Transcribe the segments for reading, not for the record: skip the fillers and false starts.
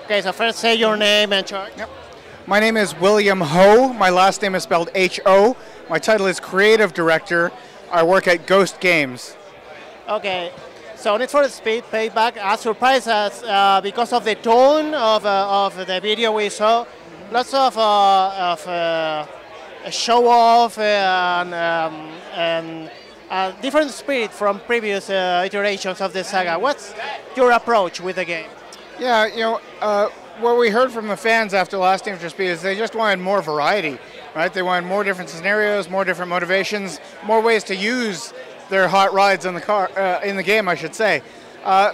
Okay, so first say your name and charge. Yep. My name is William Ho. My last name is spelled H-O. My title is Creative Director. I work at Ghost Games. Okay, so Need for Speed Payback has surprised us because of the tone of the video we saw. Lots of show off and different spirit from previous iterations of the saga. What's your approach with the game? Yeah, you know, what we heard from the fans after last Need for Speed is they just wanted more variety, right? They wanted more different scenarios, more different motivations, more ways to use their hot rides in the car, in the game, I should say.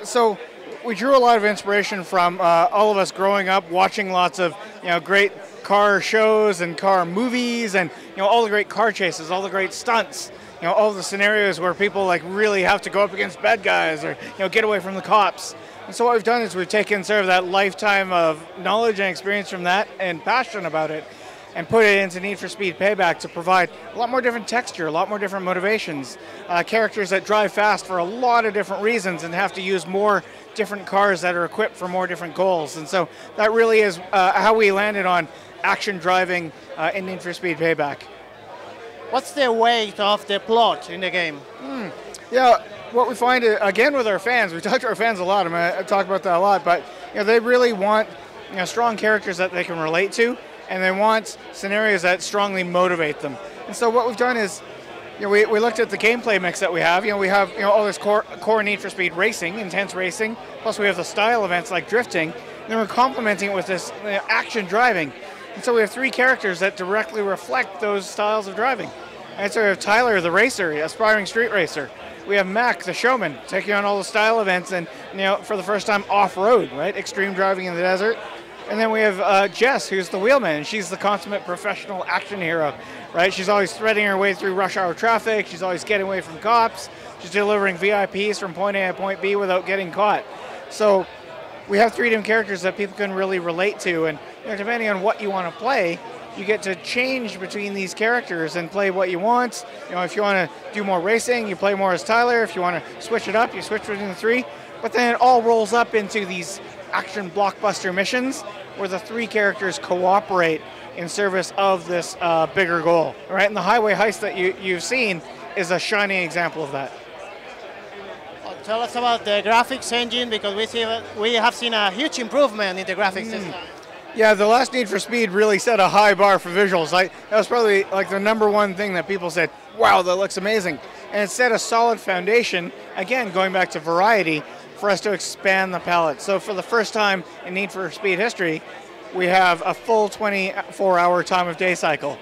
So we drew a lot of inspiration from all of us growing up, watching lots of great car shows and car movies, and all the great car chases, all the great stunts, all the scenarios where people like really have to go up against bad guys or get away from the cops. And so what we've done is we've taken sort of that lifetime of knowledge and experience from that and passion about it and put it into Need for Speed Payback to provide a lot more different texture, a lot more different motivations, characters that drive fast for a lot of different reasons and have to use more different cars that are equipped for more different goals. And so that really is how we landed on action driving in Need for Speed Payback. What's the weight of the plot in the game? Yeah, what we find, again, with our fans, we talk to our fans a lot, I talk about that a lot, but they really want strong characters that they can relate to, and they want scenarios that strongly motivate them. And so what we've done is, we looked at the gameplay mix that we have. We have all this core Need for Speed racing, intense racing, plus we have the style events like drifting, and then we're complementing it with this action driving. And so we have three characters that directly reflect those styles of driving. And so we have Tyler, the racer, aspiring street racer. We have Mac, the showman, taking on all the style events and, for the first time off-road, right? Extreme driving in the desert. And then we have Jess, who's the wheelman. She's the consummate professional action hero, right? She's always threading her way through rush hour traffic. She's always getting away from cops. She's delivering VIPs from point A to point B without getting caught. So we have three different characters that people can really relate to. And depending on what you want to play, you get to change between these characters and play what you want. If you want to do more racing, you play more as Tyler. If you want to switch it up, you switch between the three. But then it all rolls up into these action blockbuster missions where the three characters cooperate in service of this bigger goal. Right? And the highway heist that you've seen is a shining example of that. Tell us about the graphics engine, because we have seen a huge improvement in the graphics system. Yeah, the last Need for Speed really set a high bar for visuals. That was probably like the #1 thing that people said, wow, that looks amazing. And it set a solid foundation, again, going back to variety, for us to expand the palette. So for the first time in Need for Speed history, we have a full 24-hour time of day cycle.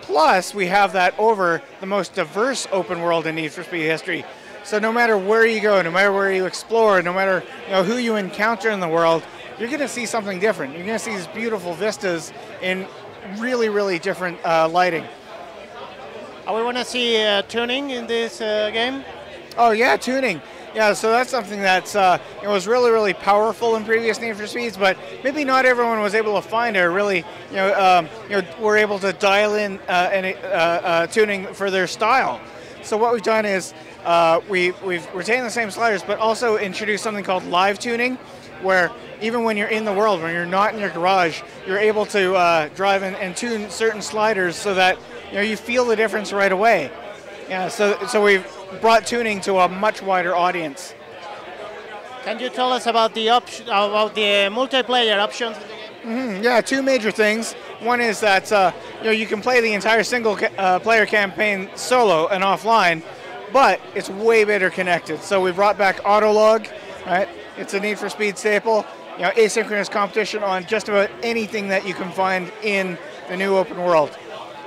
Plus, we have that over the most diverse open world in Need for Speed history. So no matter where you go, no matter where you explore, no matter who you encounter in the world, you're going to see something different. You're going to see these beautiful vistas in really, really different lighting. Are we want to see tuning in this game? Oh yeah, tuning. Yeah, so that's something that's it was really, really powerful in previous Need for Speeds, but maybe not everyone was able to find it. Or really, were able to dial in tuning for their style. So what we've done is we've retained the same sliders, but also introduced something called live tuning, where even when you're in the world, when you're not in your garage, you're able to drive and tune certain sliders so that you feel the difference right away. Yeah, so we've brought tuning to a much wider audience. Can you tell us about the multiplayer options in the game? Yeah, two major things. One is that you can play the entire single player campaign solo and offline, but it's way better connected. So we brought back autolog, right? It's a Need for Speed staple. Asynchronous competition on just about anything that you can find in the new open world.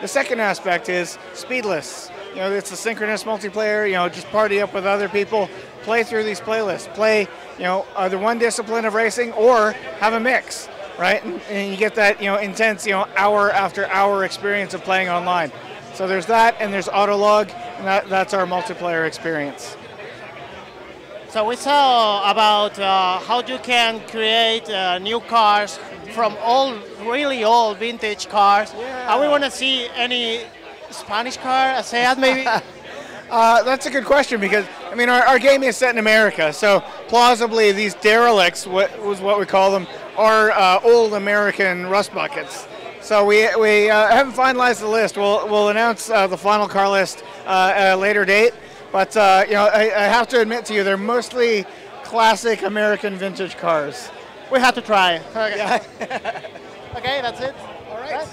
The second aspect is speedless. It's a synchronous multiplayer. Just party up with other people, play through these playlists, play either one discipline of racing or have a mix, right? And you get that intense hour after hour experience of playing online. So there's that, and there's autolog, and that's our multiplayer experience. So we saw about how you can create new cars from really old vintage cars. Yeah. And we want to see any Spanish car, a Seat maybe? That's a good question, because our game is set in America, so plausibly these derelicts, was what we call them, are old American rust buckets. So we haven't finalized the list. We'll announce the final car list at a later date. But you know, I have to admit to you, they're mostly classic American vintage cars. We have to try. Okay, Yeah. okay, that's it. All right.